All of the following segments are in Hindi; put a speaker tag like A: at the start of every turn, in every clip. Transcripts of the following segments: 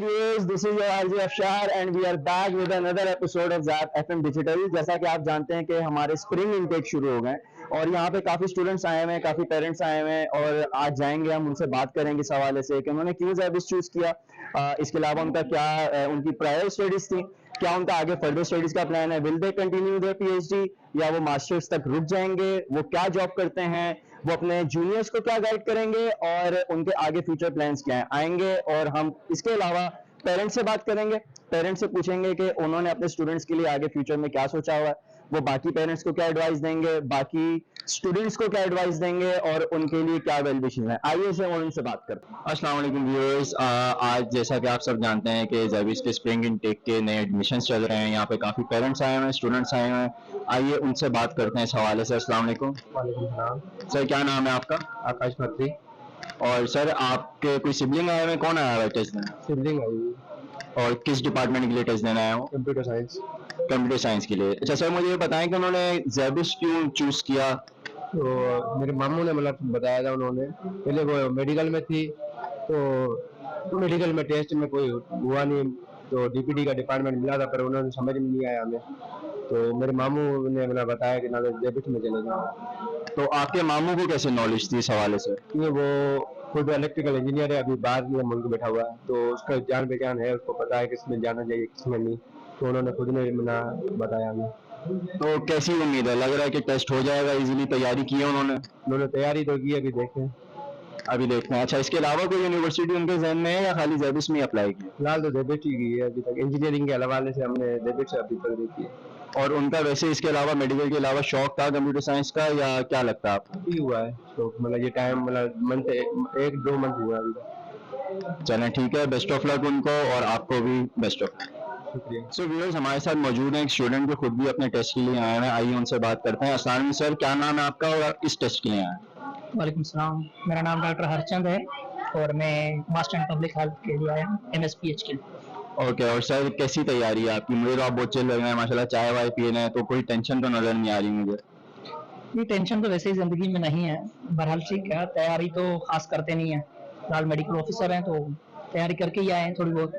A: viewers, this is your RJ Afshar and we are back with another episode of Zap FM Digital। जैसा कि आप जानते हैं कि हमारे स्प्रिंग इनटेक शुरू हो गए और यहाँ पे काफ़ी स्टूडेंट्स आए हुए हैं, काफ़ी पेरेंट्स आए हुए हैं और आज जाएंगे हम उनसे बात करेंगे इस हवाले से कि उन्होंने क्यों जैबिस चूज़ किया, इसके अलावा उनका क्या उनकी प्रायर स्टडीज़ थी, क्या उनका आगे फर्दर स्टडीज़ का प्लान है, will they continue their PhD या वो मास्टर्स तक रुक जाएंगे, वो क्या जॉब करते हैं, वो अपने जूनियर्स को क्या गाइड करेंगे और उनके आगे फ्यूचर प्लान्स क्या हैं, आएंगे। और हम इसके अलावा पेरेंट्स से बात करेंगे, पेरेंट्स से पूछेंगे कि उन्होंने अपने स्टूडेंट्स के लिए आगे फ्यूचर में क्या सोचा हुआ है, वो बाकी पेरेंट्स को क्या एडवाइस देंगे, बाकी स्टूडेंट्स को क्या एडवाइस देंगे और उनके लिए क्या वेल विशेस हैं। आइए से और उनसे बात करते हैं। अस्सलाम वालेकुम व्यूअर्स, आज जैसा कि आप सब जानते हैं कि जैबिस के स्प्रिंग इनटेक के नए एडमिशंस चल रहे हैं, यहाँ पे काफ़ी पेरेंट्स आए हुए हैं, स्टूडेंट्स आए हुए हैं। आइए उनसे बात करते हैं इस हवाले से। अस्सलाम वालेकुम।
B: वालेकुम सलाम।
A: सर क्या नाम है आपका?
B: आकाश खत्री।
A: और सर आपके कोई सिबलिंग आए हुए हैं? कौन आया हुआ है टेस्ट देने?
B: सिबलिंग आई।
A: और किस डिपार्टमेंट के लिए टेस्ट देना है वो?
B: Computer science.
A: कंप्यूटर साइंस के लिए। अच्छा सर, मुझे ये बताएं कि उन्होंने जैबिस क्यों चूज किया?
B: तो मेरे मामू ने मतलब बताया था, उन्होंने पहले वो मेडिकल में थी तो मेडिकल में टेस्ट में कोई हुआ नहीं, तो डीपीडी का डिपार्टमेंट मिला था पर उन्होंने समझ में नहीं आया हमें, तो मेरे मामू ने मतलब बताया कि ना जैबिस में चले जाओ।
A: तो आपके मामू को कैसे नॉलेज थी इस हवाले से?
B: ये वो खुद इलेक्ट्रिकल इंजीनियर है, अभी बाहर में मुल्क बैठा हुआ है, तो उसका जान पहचान है, उसको पता है किसमें जाना चाहिए किसमें नहीं, तो उन्होंने खुद ने मना बताया हमें।
A: तो कैसी उम्मीद है, लग रहा है कि टेस्ट हो जाएगा? इजीली तैयारी की है
B: उन्होंने तैयारी तो की, अभी देखें।
A: अभी देखते हैं। अच्छा, इसके अलावा कोई यूनिवर्सिटी उनके जहन में है या खाली जैबिस में अप्लाई किया?
B: फिलहाल तो जेबिट ही की है अभी तक, इंजीनियरिंग के हवाले से हमने जेबिट से अभी तक देखी है।
A: और उनका वैसे इसके अलावा मेडिकल के अलावा शौक था कंप्यूटर साइंस का या क्या लगता है आपको?
B: ही हुआ है तो मतलब ये टाइम मतलब मंथ एक दो मंथ हुआ अभी तक।
A: चलें ठीक है, बेस्ट ऑफ लक उनको और आपको भी बेस्ट ऑफ लक।
B: शुक्रिया।
A: सो व्यूअर्स, हमारे साथ मौजूद हैं एक स्टूडेंट जो खुद भी अपने टेस्ट के लिए आए हैं। आइए उनसे बात करते हैं। अस्सलाम सर, क्या नाम है आपका और आप किस टेस्ट के लिए आए हैं?
C: वालेकुम सलाम, मेरा नाम डॉक्टर हरचंद है और मैं मास्टर इन पब्लिक हेल्थ के लिए आया हूँ, MSPH के लिए।
A: ओके, और सर कैसी तैयारी है आपकी? मुझे तो आप बहुत चिल लग रहे हैं माशाल्लाह, चाय वाय पी रहे हैं, तो कोई टेंशन तो नजर नहीं आ रही मुझे।
C: ये टेंशन तो वैसे ही ज़िंदगी में नहीं है, बहरहाल ठीक है, तैयारी तो खास करते नहीं है, फिलहाल मेडिकल ऑफिसर हैं तो तैयारी करके ही आए हैं थोड़ी बहुत।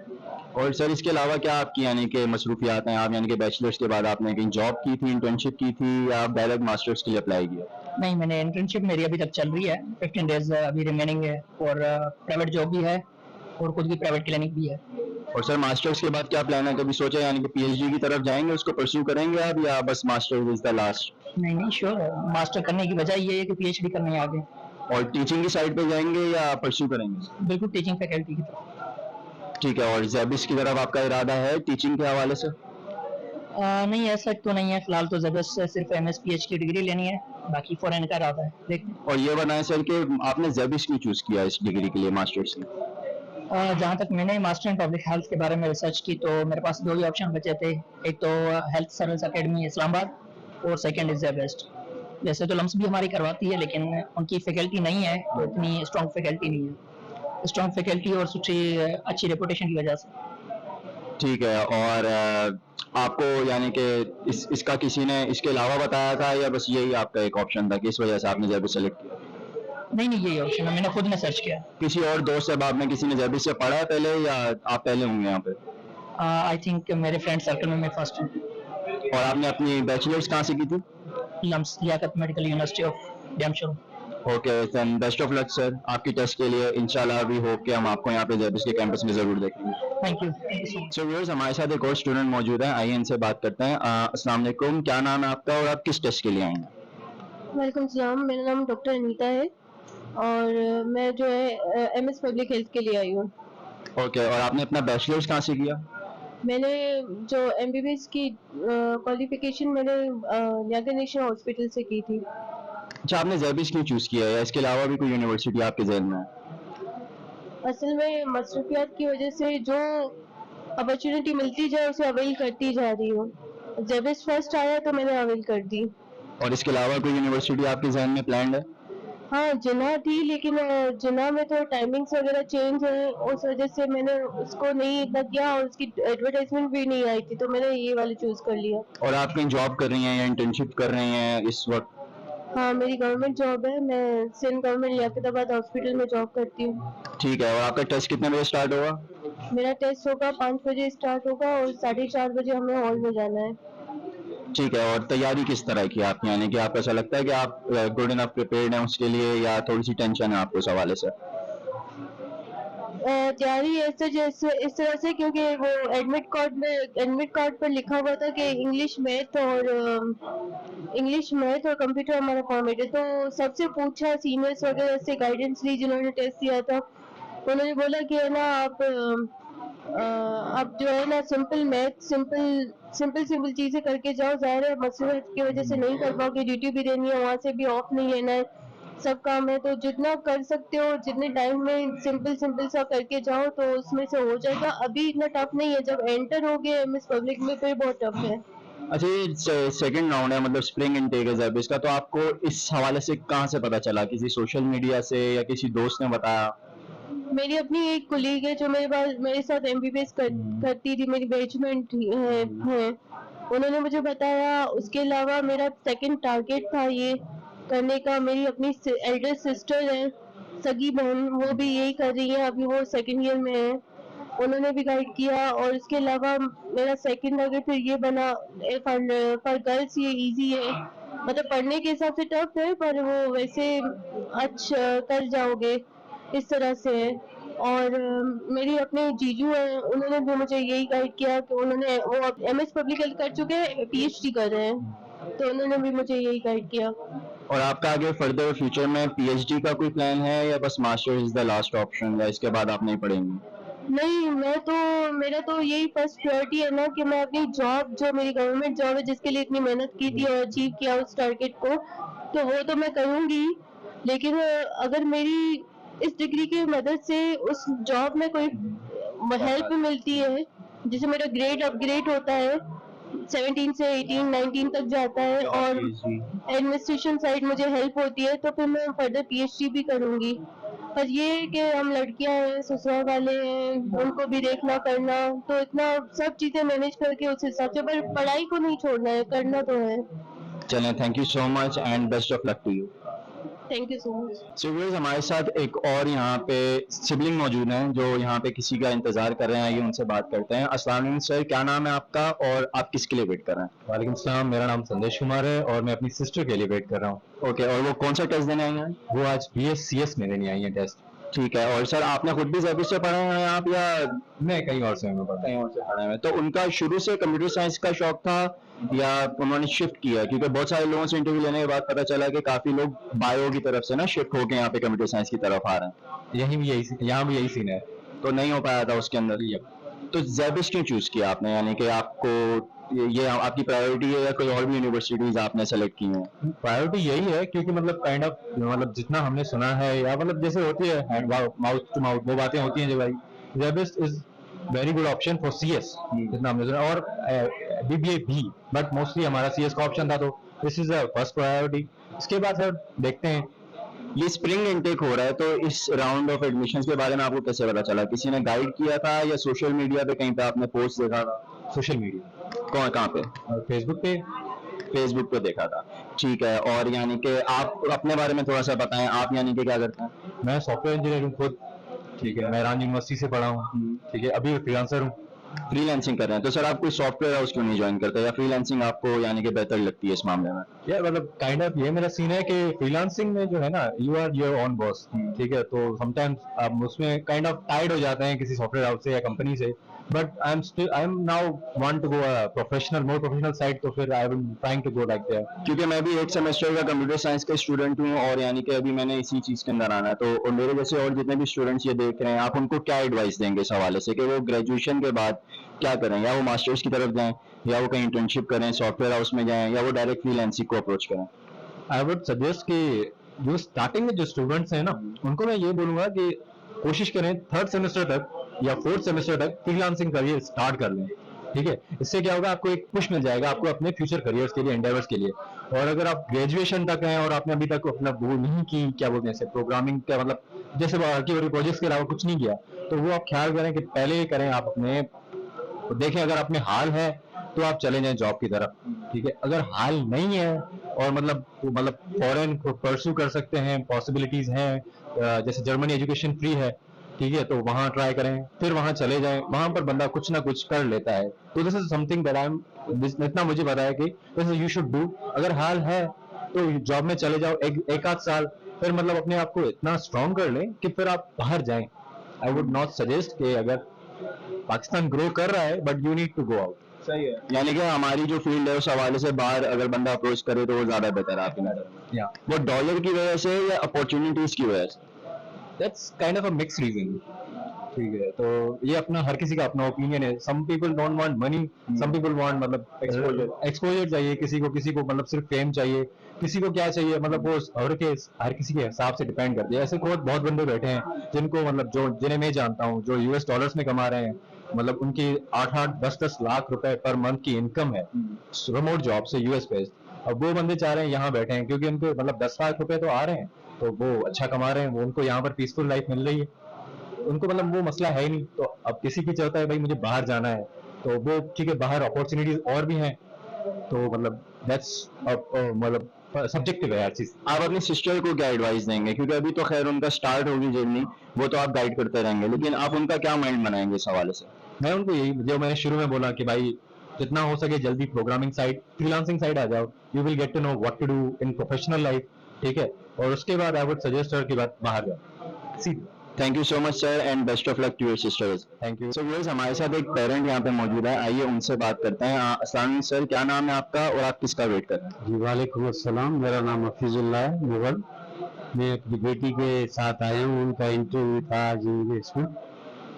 A: और सर इसके अलावा क्या आपकी यानी कि मसरूफियात हैं? आप यानी कि बैचलर्स के बाद आपने कहीं जॉब की थी, इंटर्नशिप की थी या डायरेक्ट मास्टर्स के लिए अप्लाई किया?
C: नहीं, मैंने इंटर्नशिप मेरी अभी तक चल रही है, 15 डेज अभी रिमेनिंग है और प्राइवेट जॉब भी है और खुद की प्राइवेट क्लिनिक भी है।
A: और सर मास्टर्स के बाद क्या प्लान है? कभी सोचा यानी कि पीएचडी की तरफ जाएंगे, उसको परस्यू करेंगे आप, या बस मास्टर्स इज द लास्ट?
C: नहीं, श्योर, मास्टर करने की वजह ये है कि PhD करने आगे।
A: और टीचिंग की साइड पे जाएंगे या परस्यू करेंगे?
C: बिल्कुल टीचिंग फैकल्टी की तरफ।
A: ठीक है, और जैबिस की तरफ आपका इरादा है टीचिंग के हवाले से?
C: नहीं, ऐसा तो नहीं है, फिलहाल तो जबरदस्त से सिर्फ MSPH की डिग्री लेनी है, बाकी फॉरेन का इरादा है, देखते हैं।
A: और ये बताएं सर कि आपने जैबिस क्यों चूज किया इस डिग्री के लिए, मास्टर्स की?
C: जहाँ तक मैंने मास्टर इन पब्लिक हेल्थ के बारे में रिसर्च की तो मेरे पास दो ही ऑप्शन बचे थे, एक तो हेल्थ सर्विस अकेडमी इस्लामाबाद और सेकंड इज जेबेस्ट। वैसे तो लम्स भी हमारी करवाती है लेकिन उनकी फैकल्टी नहीं है, तो इतनी स्ट्रॉन्ग फैकल्टी नहीं है, स्ट्रॉन्ग फैकल्टी और अच्छी रेपुटेशन की वजह से।
A: ठीक है, और आपको यानी कि इसका किसी ने इसके अलावा बताया था या बस यही आपका एक ऑप्शन था कि इस वजह से आपने जैबिस सेलेक्ट किया?
C: नहीं, यही ऑप्शन है, मैंने खुद ने सर्च किया।
A: किसी और दोस्त से आपने किसी ने जैबिस से पढ़ा है पहले या आप पहले होंगे यहाँ पे?
C: आई थिंक मेरे फ्रेंड सर्कल में मैं फर्स्ट हूँ।
A: और आपने अपनी बैचलर्स कहाँ से की थी?
C: LUMS Liaquat medical university of डैमशोर।
A: Okay, then best of luck sir आपकी टेस्ट के लिए। इंशाल्लाह भी होप कि हम आपको यहाँ पे जैबिस के कैंपस में जरूर देखेंगे।
C: Thank you.
A: सो व्यूअर्स, हमारे साथ एक और स्टूडेंट मौजूद है, आइए इनसे बात करते हैं। अस्सलाम वालेकुम, क्या नाम है आपका और आप किस टेस्ट के लिए आए हैं?
D: वालेकुम सलाम, मेरा नाम डॉक्टर अनीता है और मैं जो है MS पब्लिक हेल्थ के लिए आई हूँ।
A: ओके, और आपने अपना बैचलर्स कहाँ से किया?
D: मैंने जो MBBS की क्वालिफिकेशन मैंने न्यागा नेशनल हॉस्पिटल से की थी।
A: अच्छा, आपने जैबिस क्यों चूज किया है या इसके अलावा भी कोई यूनिवर्सिटी आपके जहन में है?
D: असल में मसरूफियात की वजह से जो अपॉर्चुनिटी मिलती जाए उसे अवेल करती जा रही हूँ। जेबिस फर्स्ट आया तो मैंने अवेल कर दी।
A: और इसके अलावा कोई यूनिवर्सिटी आपके जहन में प्लान्ड है?
D: हाँ, जिन्ना थी लेकिन जिन्ना में तो टाइमिंग्स वगैरह चेंज है, उस वजह से मैंने उसको नहीं इतना किया और उसकी एडवर्टाइजमेंट भी नहीं आई थी, तो मैंने ये वाली चूज कर लिया।
A: और आप कहीं जॉब कर रही हैं या इंटर्नशिप कर रही हैं इस वक्त?
D: हाँ, मेरी गवर्नमेंट जॉब है, मैं सिंध गवर्नमेंट लियाकताबाद हॉस्पिटल में जॉब करती हूँ।
A: ठीक है, और आपका टेस्ट कितने बजे स्टार्ट होगा?
D: मेरा टेस्ट होगा 5 बजे स्टार्ट होगा और 4:30 बजे हमें हॉल में जाना है।
A: ठीक है, और तैयारी किस तरह की है आपकी, यानी कि आपको ऐसा लगता है कि आप गुड इनफ प्रिपेयर्ड हैं उसके लिए, या थोड़ी सी टेंशन है आपको इस हवाले से?
D: तैयारी ऐसे जैसे इस तरह से, क्योंकि वो एडमिट कार्ड पर लिखा हुआ था कि इंग्लिश मैथ और कंप्यूटर हमारा फॉर्मेट है, तो सबसे पूछा, सीनियर्स वगैरह से गाइडेंस ली जिन्होंने टेस्ट दिया था। उन्होंने बोला कि है ना आप जो है ना सिंपल चीजें करके जाओ, जाहिर है मसरूफियत की वजह से नहीं कर पाओगे, ड्यूटी भी देनी है, वहां से भी ऑफ नहीं लेना है, सब काम है, तो जितना कर सकते हो जितने टाइम में सिंपल सा करके जाओ तो उसमें से हो जाएगा। अभी इतना टफ नहीं है, जब एंटर हो गए एमएस पब्लिक में फिर बहुत टफ है।
A: अच्छा, ये सेकंड राउंड है, मतलब स्प्रिंग इनटेक है जब इसका, तो आपको इस हवाले से कहाँ से पता चला? किसी सोशल मीडिया से या किसी दोस्त ने बताया?
D: मेरी अपनी एक कोलीग है जो मेरे साथ एमबीबीएस करती थी, मेरी बैचमेंट है, उन्होंने मुझे बताया। उसके अलावा मेरा सेकंड टारगेट था ये करने का। मेरी अपनी एल्डर सिस्टर है, सगी बहन, वो भी यही कर रही है, अभी वो सेकंड ईयर में है, उन्होंने भी गाइड किया। और इसके अलावा मेरा सेकंड टारगेट फिर ये बना, फॉर गर्ल्स ये इजी है, मतलब पढ़ने के हिसाब से टफ है पर वो वैसे अच्छा कर जाओगे, इस तरह से है। और मेरी अपने जीजू हैं, उन्होंने भी मुझे यही गाइड किया कि वो एमएस पब्लिक हेल्थ कर चुके हैं, पीएचडी कर रहे हैं, तो उन्होंने भी मुझे यही गाइड किया।
A: और आपका आगे फर्दर फ्यूचर में पीएचडी का कोई प्लान है, या बस masters is the last option, या इसके बाद आप नहीं पढ़ेंगे?
D: नहीं, मेरा तो यही फर्स्ट प्रायोरिटी है ना कि मैं अपनी जॉब, जो मेरी गवर्नमेंट जॉब है जिसके लिए इतनी मेहनत की थी और अचीव किया उस टारगेट को, तो वो तो मैं करूंगी। लेकिन अगर मेरी इस डिग्री की मदद से उस जॉब में कोई हेल्प मिलती है, जिससे मेरा ग्रेड अपग्रेड होता है, 17 से 18 19 तक जाता है, और एडमिनिस्ट्रेशन साइड मुझे हेल्प होती है, तो फिर मैं फर्दर पीएचडी भी करूंगी। पर ये है कि हम लड़कियां हैं, ससुराल वाले हैं, उनको भी देखना करना, तो इतना सब चीजें मैनेज करके उस हिसाब से, पर पढ़ाई को नहीं छोड़ना है, करना तो है।
A: चलें, thank you so much and best of luck to you.
D: Thank you so much.
A: So viewers, हमारे साथ एक और यहाँ पे सिबलिंग मौजूद हैं जो यहाँ पे किसी का इंतजार कर रहे हैं, आइए उनसे बात करते हैं। अस्सलाम वालेकुम सर, क्या नाम है आपका और आप किसके लिए वेट कर रहे हैं?
B: वालेकुम सलाम, मेरा नाम संदेश कुमार है और मैं अपनी सिस्टर के लिए वेट कर रहा हूँ।
A: ओके, और वो कौन सा टेस्ट देने आई हैं?
B: वो आज BScs में देने आई है टेस्ट।
A: ठीक है, और सर आपने खुद भी जैबिस से पढ़े हैं आप, या
B: मैं कहीं और से मैं पढ़ता
A: कहीं और से पढ़े हैं? तो उनका शुरू से कंप्यूटर साइंस का शौक था या उन्होंने शिफ्ट किया? क्योंकि बहुत सारे लोगों से इंटरव्यू लेने के बाद पता चला कि काफी लोग बायो की तरफ से ना शिफ्ट होकर यहाँ पे कंप्यूटर साइंस की तरफ आ रहे हैं।
B: यहाँ भी यही सीन है।
A: तो नहीं हो पाया था उसके अंदर। तो जैबिस क्यों चूज किया आपने, यानी कि आपको ये आपकी प्रायोरिटी है या कोई और भी यूनिवर्सिटीज आपने सेलेक्ट की हैं?
B: प्रायोरिटी यही है क्योंकि मतलब काइंड ऑफ मतलब जितना हमने सुना है, या मतलब जैसे होती है माउथ टू माउथ वो बातें होती हैं जो भाई जेबिस is very good option for CS, जितना हमने सुना, और BBA भी, बट मोस्टली हमारा CS का ऑप्शन था, तो this is the first priority. इसके बाद फिर देखते हैं।
A: ये स्प्रिंग इनटेक हो रहा है, तो इस राउंड ऑफ एडमिशंस के बारे में आपको कैसे पता चला? किसी ने गाइड किया था या सोशल मीडिया पे कहीं पे आपने पोस्ट देखा था?
B: सोशल मीडिया,
A: कहाँ पे? फेसबुक पे देखा था। ठीक है, और यानी कि आप अपने बारे में थोड़ा सा बताएं, आप यानी कि क्या करते हैं?
B: मैं सॉफ्टवेयर इंजीनियर हूँ खुद, ठीक है, मैं रांझ यूनिवर्सिटी से पढ़ा हूँ, ठीक है, अभी फ्रीलांसर हूँ।
A: फ्रीलांसिंग कर रहे हैं, तो सर आप कोई सॉफ्टवेयर हाउस क्यों नहीं ज्वाइन करते, या फ्रीलांसिंग आपको यानी कि बेहतर लगती है इस मामले में?
B: ये मतलब काइंड ऑफ ये मेरा सीन है कि फ्रीलांसिंग में जो है ना, you are your own boss, ठीक है, तो समटाइम्स आप उसमें काइंड ऑफ टाइड हो जाते हैं किसी सॉफ्टवेयर हाउस से या कंपनी से, but I am now want to go more professional side, तो फिर I am trying to go like that.
A: क्योंकि मैं भी एक सेमेस्टर का कंप्यूटर साइंस का स्टूडेंट हूँ, और यानी कि अभी मैंने इसी चीज के अंदर आना है, तो और मेरे जैसे और जितने भी स्टूडेंट्स ये देख रहे हैं, आप उनको क्या एडवाइस देंगे इस हवाले से कि वो ग्रेजुएशन के बाद क्या करें, या वो मास्टर्स की तरफ जाएं, या वो कहीं इंटर्नशिप करें, सॉफ्टवेयर हाउस में जाएं, या वो डायरेक्ट फ्रीलांसिंग को अप्रोच करें?
B: आई वुड सजेस्ट कि जो स्टार्टिंग में जो स्टूडेंट्स हैं ना, उनको मैं ये बोलूंगा कि कोशिश करें 3rd सेमेस्टर तक या 4th सेमेस्टर तक फ्रीलांसिंग करियर स्टार्ट कर लें, ठीक है। इससे क्या होगा, आपको एक पुश मिल जाएगा आपको अपने फ्यूचर करियर्स के लिए, एंडेवर्स के लिए। और अगर आप ग्रेजुएशन तक हैं और आपने अभी तक अपना वो नहीं की, क्या बोलते हैं, प्रोग्रामिंग का मतलब जैसे बाकी वाली प्रोजेक्ट्स के अलावा कुछ नहीं किया, तो वो आप ख्याल करें कि पहले करें आप अपने देखें, अगर अपने हाल है तो आप चले जाएं जॉब की तरफ, ठीक है। अगर हाल नहीं है और मतलब फॉरेन परस्यू कर सकते हैं, पॉसिबिलिटीज हैं, जैसे जर्मनी एजुकेशन फ्री है,
E: ठीक है, तो वहाँ ट्राई करें, फिर वहाँ चले जाएं, वहाँ पर बंदा कुछ ना कुछ कर लेता है। तो this is something that I am, इतना मुझे पता है कि दिस यू शुड डू। अगर हाल है तो जॉब में चले जाओ एक आध साल, फिर मतलब अपने आप को इतना स्ट्रांग कर लें कि फिर आप बाहर जाएं। आई वुड नॉट सजेस्ट कि अगर पाकिस्तान ग्रो कर रहा है but you need to go out.
A: सही है, यानी कि हमारी जो फील्ड है उस हवाले से बाहर अगर बंदा अप्रोच करे तो वो ज्यादा बेहतर है आपके नजर में।
E: या
A: वो डॉलर की वजह से या अपॉर्चुनिटीज की वजह से?
E: That's kind of a mix reason. ठीक है, तो ये अपना हर किसी का अपना ओपिनियन है। Some people don't want money, some people want मतलब एक्सपोजर चाहिए, किसी को मतलब सिर्फ फेम चाहिए, किसी को क्या चाहिए, मतलब वो हर किसी के हिसाब से डिपेंड करती है। ऐसे बहुत बंदे बैठे हैं जिनको मतलब जिन्हें मैं जानता हूँ जो यूएस डॉलर्स में कमा रहे हैं, मतलब उनकी 8-8 10-10 लाख रुपए पर मंथ की इनकम है रिमोट जॉब से यूएस बेस्ड। अब वो बंदे चाह रहे हैं यहाँ बैठे हैं क्योंकि उनको मतलब 10 लाख रुपए तो आ रहे हैं, तो वो अच्छा कमा रहे हैं, वो उनको यहाँ पर पीसफुल लाइफ मिल रही है, उनको मतलब वो मसला है ही नहीं। तो अब किसी की चाहता है भाई मुझे बाहर जाना है, तो वो ठीक है, बाहर अपॉर्चुनिटीज और भी हैं, तो मतलब दैट्स मतलब सब्जेक्टिव है हर चीज।
A: आप अपनी सिस्टर को क्या एडवाइस देंगे, क्योंकि अभी तो खैर उनका स्टार्ट होगी जर्नी, वो तो आप गाइड करते रहेंगे, लेकिन आप उनका क्या माइंड बनाएंगे इस हवाले से?
E: मैं उनको यही, जो मैंने शुरू में बोला कि भाई जितना हो सके जल्दी प्रोग्रामिंग साइड, फ्रीलांसिंग साइड आ जाओ, you will get to know what to do in professional life, ठीक है, और उसके बाद आई वुड सजेस्ट हर कि बाहर जाओ सीधे।
A: Thank you so much sir and best of luck to your sisters.
E: Thank you.
A: So viewers, हमारे साथ एक पेरेंट यहाँ पे मौजूद है, आइए उनसे बात करते हैं। अस्सलाम सर, क्या नाम है आपका और आप किसका वेट कर रहे हैं?
B: जी वालेकुम अस्सलाम, मेरा नाम हफीजुल्लाह है मुगल। मैं अपनी बेटी के साथ आया हूँ, उनका इंटरव्यू था आज इंग्लिश में,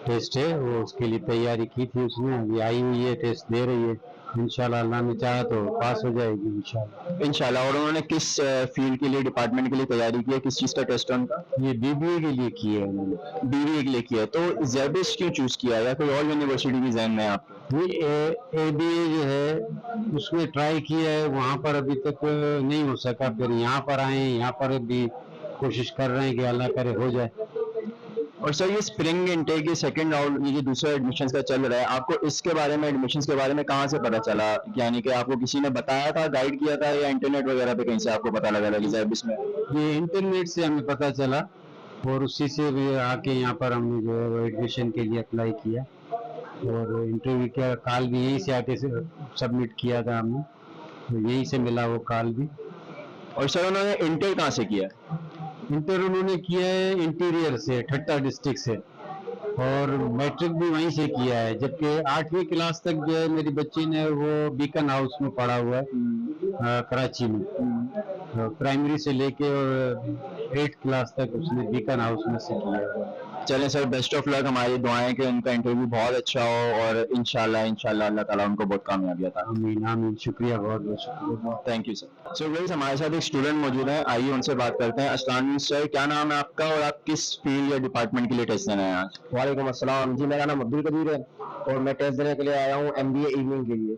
B: टेस्ट है, वो उसके लिए तैयारी की थी उसने, अभी आई हुई है, टेस्ट दे रही है, इंशाल्लाह अल्लाह ने चाहा तो पास हो जाएगी इंशाल्लाह।
A: इंशाल्लाह। और उन्होंने किस फील्ड के लिए, डिपार्टमेंट के लिए तैयारी की है, किस चीज़ का टेस्ट है उनका?
B: ये बीबीए के लिए किया है उन्होंने।
A: बीबीए के लिए किया है, तो जेबिस क्यों चूज किया या कोई और यूनिवर्सिटी भी जहन में है आपके?
B: ये एबीए जो है उसमें ट्राई किया है, वहाँ पर अभी तक नहीं हो सका, फिर यहाँ पर आए, यहाँ पर भी कोशिश कर रहे हैं कि अल्लाह करे हो जाए।
A: और सर, ये स्प्रिंग इनटेक, ये सेकंड राउंड, ये जो दूसरा एडमिशन का चल रहा है, आपको इसके बारे में, एडमिशन के बारे में कहाँ से पता चला? यानी कि आपको किसी ने बताया था, गाइड किया था, या इंटरनेट वगैरह पे कहीं से आपको पता लगा था कि जेबिस में?
B: ये इंटरनेट से हमें पता चला और उसी से भी आके यहाँ पर हमने जो है वो एडमिशन के लिए अप्लाई किया, और इंटरव्यू का कॉल भी यहीं से आके सबमिट किया था हमने, तो यहीं से मिला वो कॉल भी।
A: और सर, उन्होंने इंटर कहाँ से किया?
B: इंटर उन्होंने किया है इंटीरियर से, ठट्टा डिस्ट्रिक्ट से, और मैट्रिक भी वहीं से किया है, जबकि 8वीं क्लास तक जो है मेरी बच्ची ने वो बीकन हाउस में पढ़ा हुआ है कराची में, प्राइमरी से लेके और 8th क्लास तक उसने बीकन हाउस में से किया है।
A: चलें सर, बेस्ट ऑफ लक, हमारी दुआएं कि उनका इंटरव्यू बहुत अच्छा हो और इंशाल्लाह अल्लाह ताला उनको बहुत कामयाबी अता फरमाए।
B: आमीन आमीन, शुक्रिया, बहुत बहुत शुक्रिया।
A: Thank you sir. So guys, हमारे साथ एक स्टूडेंट मौजूद है, आइए उनसे बात करते हैं। अस्सलाम सर, क्या नाम है आपका और आप किस फील्ड या डिपार्टमेंट के लिए टेस्ट देने आए आज?
F: वालेकुम अस्सलाम जी, मेरा नाम अब्दुल कदीर है और मैं टेस्ट देने के लिए आया हूँ एमबीए इवनिंग के लिए।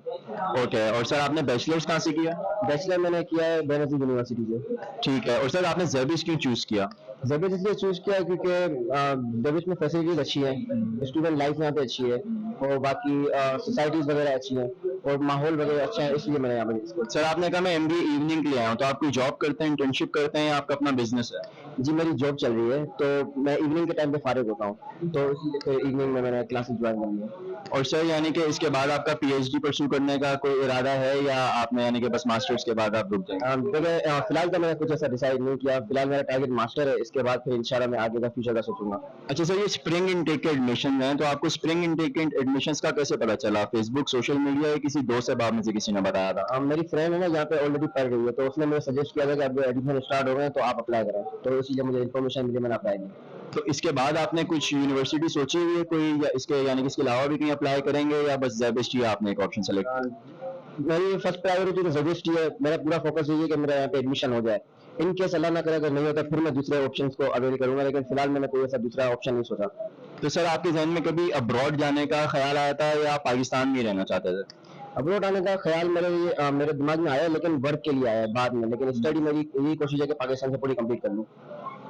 A: ओके, और सर आपने बैचलर्स कहाँ से किया?
F: बैचलर मैंने किया है बेनजीर यूनिवर्सिटी से।
A: ठीक है, और सर आपने जेबिस क्यों चूज किया?
F: जेबिस इसलिए चूज किया क्योंकि जेबिस में फैसिलिटीज अच्छी है, स्टूडेंट लाइफ यहाँ पे अच्छी है, और बाकी सोसाइटीज वगैरह अच्छी हैं और माहौल वगैरह अच्छा है, इसलिए मैंने यहाँ पे इसको।
A: सर आपने कहा मैं एमबीए इवनिंग के लिए आया हूँ, तो आप कोई जॉब करते हैं, इंटर्नशिप करते हैं, या आपका अपना बिजनेस है?
F: जी मेरी जॉब चल रही है, तो मैं इवनिंग के टाइम पे फारिग होता हूँ, तो इसलिए फिर इवनिंग में मैंने क्लासेस ज्वाइन कर लिया।
A: और सर यानी कि इसके बाद आपका पीएचडी परस्यू करने का कोई इरादा है, या आपने यानी कि बस मास्टर्स के बाद आप रुक जाएंगे?
F: देखिए फिलहाल तो मैंने कुछ ऐसा डिसाइड नहीं किया, फिलहाल मेरा टारगेट मास्टर है, इसके बाद फिर इंशाल्लाह मैं आगे का फ्यूचर का सोचूंगा।
A: अच्छा सर, ये स्प्रिंग इनटेक के एडमिशन हैं, तो आपको स्प्रिंग इनटेक के एडमिशंस का कैसे पता चला? फेसबुक, सोशल मीडिया, या किसी दोस्त से, में से किसी ने बताया था?
F: मेरी फ्रेंड है ना यहाँ पे ऑलरेडी पढ़ रही है, तो उसने मुझे सजेस्ट किया था कि अब एडमिशन स्टार्ट हो गए तो आप अप्लाई करें, तो इसीलिए मुझे इन्फॉर्मेशन मिली, मैंने अप्लाई किया।
A: तो इसके बाद आपने कुछ यूनिवर्सिटी सोची हुई है कोई, या इसके यानी कि इसके अलावा भी कहीं अप्लाई करेंगे, या बस जेबिस्ट ही आपने एक ऑप्शन सेलेक्ट?
F: मेरी फर्स्ट प्रायोरिटी तो जेबिस्ट ही है, मेरा पूरा फोकस यही है कि मेरा यहाँ पे एडमिशन हो जाए। इन केस अल्लाह ना करे अगर नहीं होता फिर मैं दूसरे ऑप्शंस को अवेल करूंगा, लेकिन फिलहाल मैंने कोई ऐसा दूसरा ऑप्शन नहीं सोचा।
A: तो सर आपके जहन में कभी अब्रॉड जाने का ख्याल आया था, या आप पाकिस्तान में ही रहना चाहते थे?
F: अब्रॉड आने का ख्याल मेरे दिमाग में आया, लेकिन वर्क के लिए आया है बाद में, लेकिन स्टडी मेरी यही कोशिश है कि पाकिस्तान से पूरी कंप्लीट कर लूँ।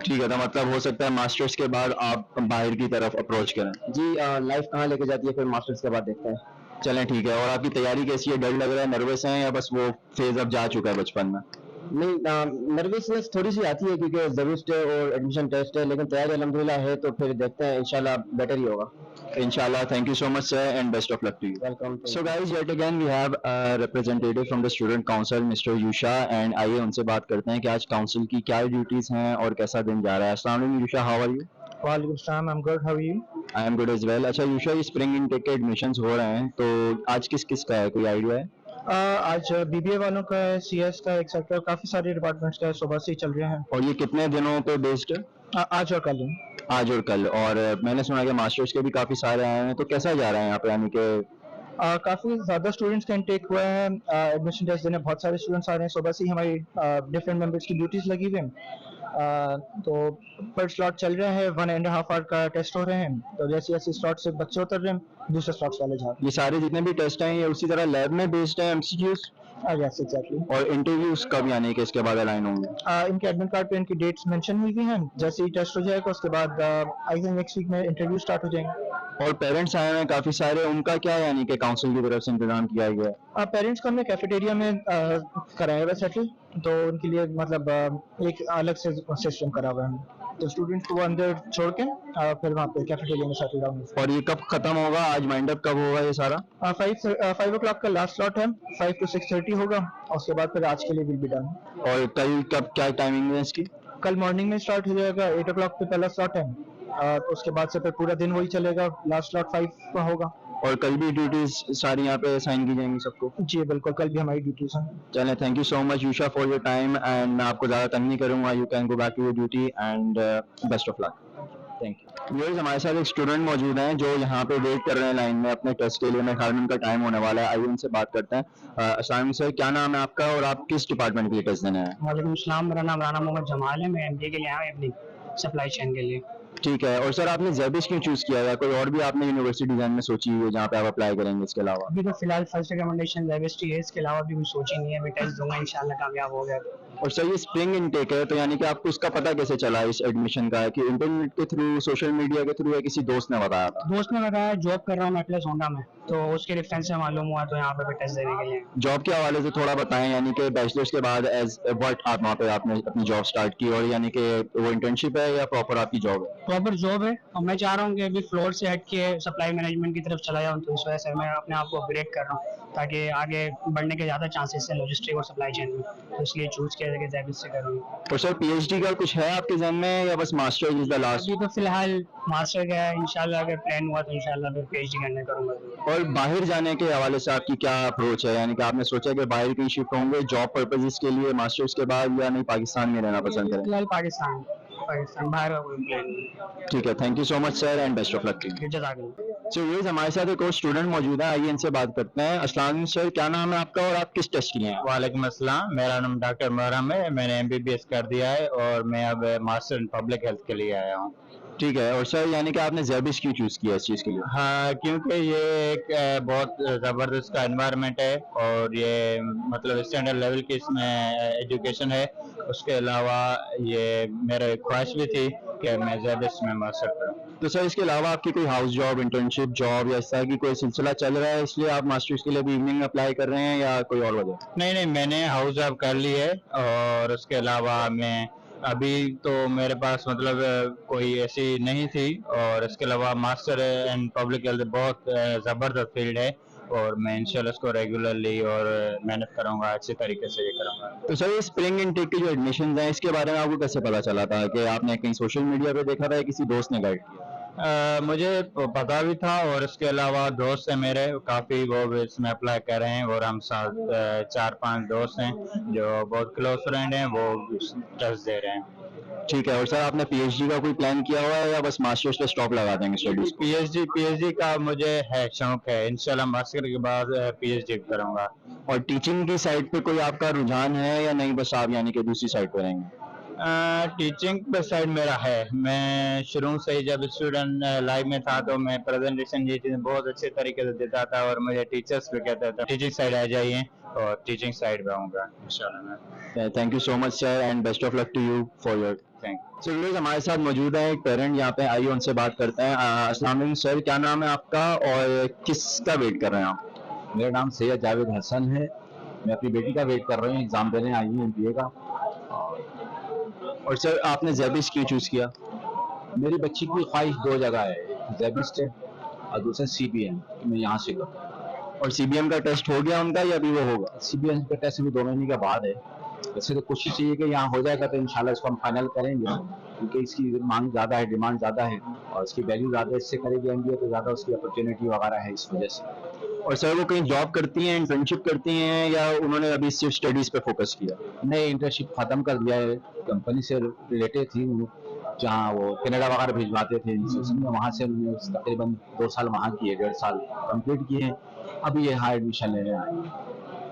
A: ठीक है, तो मतलब हो सकता है मास्टर्स के बाद आप बाहर की तरफ अप्रोच करें?
F: जी लाइफ कहाँ लेके जाती है फिर मास्टर्स के बाद देखते हैं।
A: चलें ठीक है। और आपकी तैयारी कैसी है? डर लग रहा है, नर्वस हैं, या बस वो फेज अब जा चुका है बचपन में?
F: नहीं, नर्वसनेस थोड़ी सी आती है क्योंकि ज़रूरत है और एडमिशन टेस्ट है, लेकिन तैयारी अल्हम्दुलिल्लाह है, तो फिर देखते हैं इंशाल्लाह बेटर ही होगा।
A: Inshallah, thank you so much, sir, and best of luck to you.
F: Welcome.
A: So guys, yet again we have a representative from the student council, Mr. Yusha, and आइए उनसे बात करते हैं कि आज काउंसिल की क्या ड्यूटीज हैं और कैसा दिन जा रहा है। अस्सलाम वालेकुम यूशा, हाउ आर यू?
F: वालेकुम सलाम, I am good, how are you?
A: I am good as well. अच्छा यूशा, ये स्प्रिंग इनटेक के एडमिशंस हो रहे हैं, तो आज किस किस का है, कोई आइडिया है?
F: आज बीबीए वालों का है, सीएस का एक सेक्टर, काफी सारे डिपार्टमेंट्स का है, सुबह से ही चल रहे हैं।
A: और ये कितने दिनों पे बेस्ड है?
F: आज और कल।
A: आज और कल। और मैंने सुना कि मास्टर्स के भी काफी सारे आए हैं, तो कैसा जा रहा है यहाँ पे, यानी कि
F: काफी ज्यादा स्टूडेंट्स का इनटेक हुआ है। एडमिशन टेस्ट देने बहुत सारे स्टूडेंट्स आ रहे हैं, सुबह से ही हमारी डिफरेंट मेंबर्स की ड्यूटीज लगी हुई हैं। तो पर स्लॉट चल रहे हैं, 1.5 आवर का टेस्ट हो रहे हैं, तो जैसे जैसे स्लॉट से बच्चे उतर रहे हैं, दूसरे स्लॉट्स वाले जा रहे
A: ये सारे जितने भी टेस्ट हैं ये उसी तरह लैब में बेस्ड है, एमसीक्यूज?
F: हैं। Yes exactly.
A: और इंटरव्यूज कब, यानी कि इसके बाद अलाइन होंगे?
F: इनके एडमिट कार्ड पे इनकी डेट्स मेंशन हुई हुई हैं, जैसे ही टेस्ट हो जाएगा उसके बाद आई थिंक नेक्स्ट वीक में इंटरव्यू स्टार्ट हो जाएंगे।
A: और पेरेंट्स आए हैं काफी सारे, उनका क्या है, यानी कि काउंसिल की तरफ से इंतजाम किया गया है?
F: पेरेंट्स को हमने कैफेटेरिया में कराया हुआ सेटल, तो उनके लिए मतलब एक अलग से सिस्टम करा हुआ है, तो स्टूडेंट्स को वो अंदर छोड़ के फिर वहाँ पे कैफेटेरिया में सेटल डाउन।
A: और ये कब खत्म होगा, आज माइंड अप कब होगा ये सारा?
F: 5 o'clock का लास्ट स्लॉट है, 5 to 6:30 होगा, और उसके बाद फिर आज के लिए विल बी डन।
A: और कल कब, क्या टाइमिंग है इसकी?
F: कल मॉर्निंग में स्टार्ट हो जाएगा, 8 o'clock पे पहला स्लॉट है, तो उसके बाद से फिर पूरा दिन वही चलेगा, लास्ट स्लॉट 5 का होगा।
A: और कल भी ड्यूटीज सारी यहाँ पे साइन की जाएंगी सबको?
F: जी बिल्कुल, कल भी हमारी ड्यूटीज हैं।
A: चलें, thank you so much Yusha for your time, and मैं आपको ज़्यादा तंग नहीं करूँगा, you can go back to your duty, and best of luck. Thank you. Viewers, हमारे साथ एक स्टूडेंट मौजूद हैं जो यहाँ पे वेट कर रहे हैं लाइन में अपने टेस्ट के लिए। मेरे ख्याल में उनका टाइम होने वाला है, आइए उनसे बात करते हैं। अस्सलाम सर, क्या नाम है आपका और आप किस डिपार्टमेंट के लिए टेस्ट देने हैं?
C: वालेकुम सलाम, मेरा नाम राना मोहम्मद जमाल है, मैं एमबीए के लिए आया हूं अपनी सप्लाई चेन के लिए।
A: ठीक है। और सर, आपने जेबिस क्यों चूज किया, या कोई और भी आपने यूनिवर्सिटी डिजाइन में सोची हुई है जहाँ पे आप अप्लाई करेंगे इसके अलावा?
C: अभी तो फिलहाल फर्स्ट रिकमेंडेशन जेबिस्ट्री है, इसके अलावा भी कुछ सोची नहीं है, मैं टेस्ट दूंगा इंशाल्लाह कामयाब हो गया।
A: और सर, ये स्प्रिंग इनटेक है, तो यानी कि आपको इसका पता कैसे चला इस एडमिशन का, कि इंटरनेट के थ्रू, सोशल मीडिया के थ्रू, या किसी दोस्त ने बताया था?
C: दोस्त ने बताया, जॉब कर रहा हूँ मैं एटलस होंडा में, तो उसके रेफरेंस से मालूम हुआ, तो यहाँ पे टेस्ट देने के लिए।
A: जॉब के हवाले से थोड़ा बताएं, यानी कि बैचलर्स के बाद एज व्हाट आप वहाँ पे आपने अपनी जॉब स्टार्ट की, और यानी कि वो इंटर्नशिप है या प्रॉपर आपकी जॉब है?
C: प्रॉपर जॉब है, और मैं चाह रहा हूँ कि अभी फ्लोर से हट के सप्लाई मैनेजमेंट की तरफ चला जाऊँ, तो इस वजह से मैं अपने आप को अपग्रेड कर रहा हूँ ताकि आगे बढ़ने के ज़्यादा चांसेस हैं लॉजिस्टिक और सप्लाई चेन में, तो इसलिए चूज किया कि जेबिस से करूँगा।
A: और सर, पीएचडी का कुछ है आपके जहन में, या बस मास्टर इज द लास्ट?
C: अभी तो फिलहाल मास्टर का है, इंशाल्लाह अगर प्लान हुआ तो इंशाल्लाह फिर पीएचडी करने करूँगा।
A: और बाहर जाने के हवाले से आपकी क्या अप्रोच है, यानी कि आपने सोचा कि बाहर कहीं शिफ्ट होंगे जॉब पर्पजेस के लिए मास्टर्स के बाद, या नहीं पाकिस्तान में रहना पसंद करें?
C: फिलहाल पाकिस्तान बाहर का कोई प्लान नहीं।
A: ठीक है, thank you so much sir, and best of luck to you.
C: जज़ाकल्लाह।
A: सो व्यूअर्स, हमारे साथ एक और स्टूडेंट मौजूद है, आइए इनसे बात करते हैं। अस्सलाम सर, क्या नाम है आपका और आप किस टेस्ट के लिए हैं?
G: वालेकुम अस्सलाम, मेरा नाम डॉक्टर मोहरम है, मैंने एमबीबीएस कर दिया है और मैं अब मास्टर इन पब्लिक हेल्थ के लिए आया हूँ।
A: ठीक है। और सर, यानी कि आपने जेबिस क्यों चूज किया इस चीज के लिए?
G: हाँ, क्योंकि ये एक बहुत ज़बरदस्त का एनवायरनमेंट है और ये मतलब स्टैंडर्ड लेवल की इसमें एजुकेशन है। उसके अलावा ये मेरी ख्वाहिश भी थी कि मैं जेबिस में मास्टर करूँ।
A: तो सर, इसके अलावा आपकी कोई हाउस जॉब, इंटर्नशिप जॉब या इस तरह की कोई सिलसिला चल रहा है, इसलिए आप मास्टर्स के लिए भी इवनिंग में अप्लाई कर रहे हैं, या कोई और वजह?
G: नहीं, मैंने हाउस जॉब कर ली है, और उसके अलावा मैं अभी तो मेरे पास मतलब कोई ऐसी नहीं थी, और इसके अलावा मास्टर इन पब्लिक हेल्थ बहुत ज़बरदस्त फील्ड है, और मैं इंशाल्लाह इसको रेगुलरली और मेहनत करूंगा, अच्छे तरीके से ये करूंगा।
A: तो सर, ये स्प्रिंग इनटेक के जो एडमिशन हैं, इसके बारे में आपको कैसे पता चला था, कि आपने कहीं सोशल मीडिया पे देखा था या किसी दोस्त ने गाइड किया?
G: मुझे पता भी था, और इसके अलावा दोस्त हैं मेरे काफ़ी, वो भी इसमें अप्लाई कर रहे हैं, और हम साथ 4-5 दोस्त हैं जो बहुत क्लोज फ्रेंड हैं, वो टेस्ट दे रहे हैं।
A: ठीक है। और सर, आपने पीएचडी का कोई प्लान किया हुआ है, या बस मास्टर्स पे स्टॉप लगा देंगे स्टडीज?
G: पीएचडी का मुझे है शौक है, इंशाल्लाह मास्टर के बाद पीएचडी करूंगा।
A: और टीचिंग की साइड पे कोई आपका रुझान है, या नहीं, बस आप यानी कि दूसरी साइड पे रहेंगे?
G: टीचिंग पे साइड मेरा है, मैं शुरू से ही जब स्टूडेंट लाइफ में था तो मैं प्रेजेंटेशन ये चीज़ें बहुत अच्छे तरीके से देता था, और मुझे टीचर्स भी कहते थे टीचिंग साइड आ जाइए, और टीचिंग साइड पे आऊँगा इंशाल्लाह।
A: Thank you so much sir, and best of luck to you for your
G: thank
A: so viewers, हमारे साथ मौजूद है एक पेरेंट यहाँ पे, आइए उनसे बात करते हैं। अस्सलाम वालेकुम सर, क्या नाम है आपका और किसका वेट कर रहे हैं आप?
H: मेरा नाम सैयद जावेद हसन है, मैं अपनी बेटी का वेट कर रही हूँ, एग्जाम देने आई हूँ एमबीए का।
A: और सर आपने जेबिश क्यों चूज किया?
H: मेरी बच्ची की ख्वाहिश दो जगह है, जेबिस्ट है और दूसरा CBN, मैं यहाँ से करूँ।
A: और CBM का टेस्ट हो गया उनका या अभी वो होगा?
H: CBN का टेस्ट भी 2 महीने के बाद है। वैसे तो कोशिश यही है कि यहाँ हो जाएगा तो इंशाल्लाह इसको हम फाइनल करेंगे, क्योंकि इसकी मांग ज़्यादा है, डिमांड ज़्यादा है और इसकी वैल्यू ज़्यादा है। इससे करेगी MBA तो ज़्यादा उसकी अपॉर्चुनिटी वगैरह है इस वजह से।
A: और सर वो कहीं जॉब करती हैं, इंटर्नशिप करती हैं, या उन्होंने अभी सिर्फ स्टडीज पे फोकस किया?
H: नए इंटर्नशिप ख़त्म कर दिया है, कंपनी से रिलेटेड थी जहाँ वो कनाडा वगैरह भिजवाते थे इंस्टीट्यूशन में, वहाँ से उन्होंने तकरीबन 2 साल वहाँ किए, 1.5 साल कंप्लीट किए हैं। अभी ये यहाँ एडमिशन लेने आए हैं।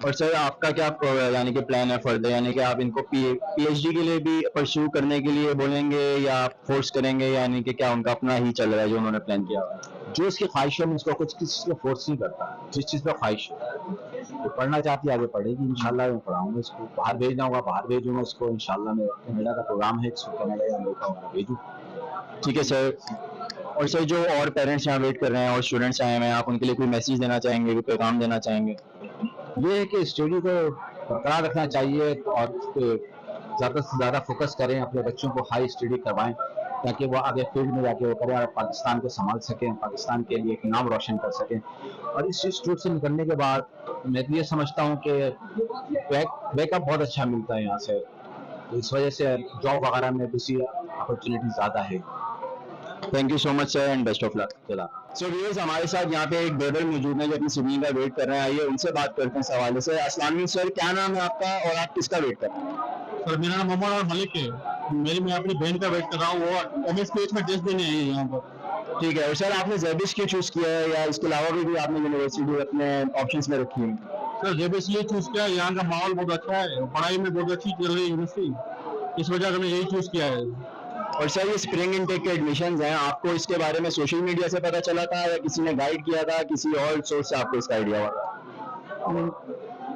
A: और सर आपका क्या यानी कि प्लान है फर्दर, यानी कि आप इनको PhD के लिए भी परस्यू करने के लिए बोलेंगे या आप फोर्स करेंगे, यानी कि क्या उनका अपना ही चल रहा है जो उन्होंने प्लान किया हुआ है?
H: जो इसकी ख्वाहिश है मैं उसको कुछ किसी चीज़ को फोर्स नहीं करता, जिस चीज़ पर ख्वाहिश है वो पढ़ना चाहती है आगे पढ़ेगी, इंशाल्लाह मैं पढ़ाऊंगा इसको। बाहर भेजना होगा बाहर भेजूंगा उसको, इंशाल्लाह। मैं कनाडा का प्रोग्राम है, इसको कनाडा या अमेरिका वगैरह भेजूँ।
A: ठीक है सर। और सर जो और पेरेंट्स यहाँ वेट कर रहे हैं और स्टूडेंट्स आए हैं, आप उनके लिए कोई मैसेज देना चाहेंगे, कोई पैगाम देना चाहेंगे?
H: ये है कि स्टडी को बरकरार रखना चाहिए और ज़्यादा से ज़्यादा फोकस करें, अपने बच्चों को हाई स्टडी करवाएं ताकि वो आगे फील्ड में जाके वो करें और पाकिस्तान को संभाल सकें, पाकिस्तान के लिए एक नाम रोशन कर सकें। और इस इंस्टीट्यूट से निकलने के बाद मैं तो ये समझता हूँ कि बैकअप बहुत अच्छा मिलता है यहाँ से, तो इस वजह से जॉब वगैरह में दूसरी अपॉर्चुनिटी ज़्यादा है।
A: Thank you so much sir and best of luck. चला सो व्यूअर्स, हमारे साथ यहाँ पे एक ब्रदर मौजूद है जो अपनी सिबलिंग का वेट कर रहे हैं। आइए उनसे बात करते हैं इस हवाले से। अस्सलाम वालेकुम सर, क्या नाम है आपका और आप किसका वेट कर रहे हैं?
I: सर मेरा नाम मोहम्मद और मलिक है। मैं अपनी बहन का वेट कर रहा हूँ, वो MSPH में टेस्ट देने आई है यहाँ पर।
A: ठीक है। और सर आपने जेबिश क्यों चूज किया है, या इसके अलावा भी आपने यूनिवर्सिटी अपने ऑप्शंस में रखी है?
I: सर जेब इसलिए चूज किया, यहाँ का माहौल बहुत अच्छा है, पढ़ाई में बहुत अच्छी चल रही है यूनिवर्सिटी, इस वजह से मैंने यही चूज किया है।
A: और सर ये स्प्रिंग इनटेक के एडमिशंस हैं, आपको इसके बारे में सोशल मीडिया से पता चला था या किसी ने गाइड किया था, किसी और सोर्स से आपको इसका आइडिया हुआ?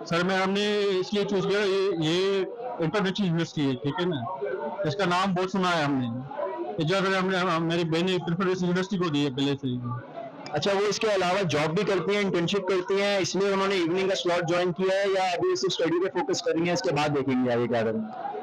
I: सर हमने इसलिए चूज किया, ये इंटरनेशनल यूनिवर्सिटी है, ठीक है ना, इसका नाम बहुत सुना है हमने, इस वजह से हमने मेरी बहन ने प्रेफरेंस यूनिवर्सिटी को दी है पहले से ही।
A: अच्छा, वो इसके अलावा जॉब भी करती हैं, इंटर्नशिप करती हैं, इसलिए उन्होंने इवनिंग का स्लॉट ज्वाइन किया है, या अभी सिर्फ स्टडी पे फोकस करेंगे, इसके बाद देखेंगे आगे क्या करेंगे?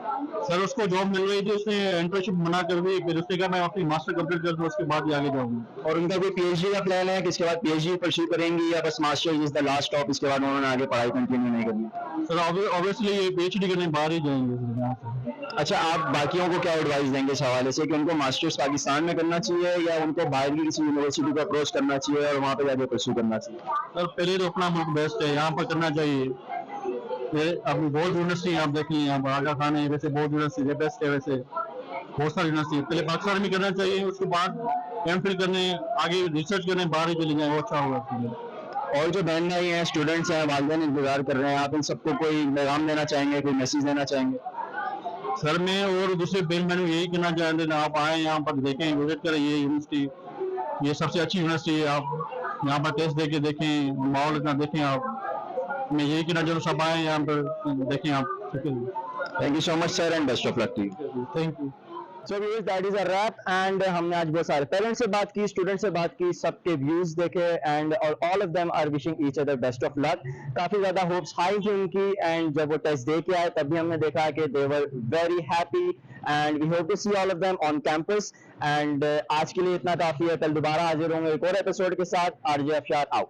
I: सर उसको जॉब मिल रही थी, उसने इंटर्नशिप मना कर दी, फिर उसने कहा मैं अपनी मास्टर कंप्लीट कर दूं, उसके बाद ही आगे जाऊंगा।
A: और उनका कोई PhD का प्लान है कि इसके बाद PhD परस्यू करेंगी, या बस master is the last stop, इसके बाद उन्होंने आगे पढ़ाई कंटिन्यू नहीं करनी?
I: सर ऑब्वियसली ये PhD करने बाहर ही जाएंगे यहाँ से।
A: अच्छा, आप बाकियों को क्या एडवाइस देंगे इस हवाले से कि उनको मास्टर्स पाकिस्तान में करना चाहिए या उनको बाहर की किसी यूनिवर्सिटी को अप्रोच करना चाहिए और वहाँ पे जाके परस्यू करना चाहिए?
I: सर पहले तो अपना मुल्क बेस्ट है, यहाँ पर करना चाहिए। अभी बहुत यूनिवर्सिटी आप देख लीजिए, यहाँ पर आगा खान है, वैसे बहुत यूनिवर्सिटी बेस्ट है, वैसे बहुत सारी यूनिवर्सिटी पहले पाकिस्तान में करना चाहिए, उसके बाद MPhil करने, आगे रिसर्च करने बाहर ही चले जाए, वो अच्छा होगा।
A: और जो बहन भाई हैं, स्टूडेंट्स हैं, वालिदैन इंतजार कर रहे हैं, आप इन सबको कोई पैगाम देना चाहेंगे, कोई मैसेज देना चाहेंगे?
I: सर मैं और दूसरे बहन मैंने यही कहना चाहते हैं, आप आए यहाँ पर देखें, विजिट करें ये यूनिवर्सिटी, ये सबसे अच्छी यूनिवर्सिटी है। आप यहाँ पर टेस्ट देके देखें, माहौल इतना देखें आप, मैं यही कहना चाहूँ सब आए यहाँ पर देखें आप।
A: Thank you so much sir and best of luck to you.
I: Thank you.
A: So viewers, that is a wrap and हमने आज बहुत सारे पेरेंट्स से बात की, स्टूडेंट से बात की, सबके व्यूज देखे and all of them are wishing each other best of luck. काफी ज्यादा होप्स हाई थी उनकी एंड जब वो टेस्ट दे के आए तब भी हमने देखा कि they were very happy and we hope to see all of them on campus. And आज के लिए इतना काफी है, कल दोबारा हाजिर होंगे एक और एपिसोड के साथ। RJ Afshar out.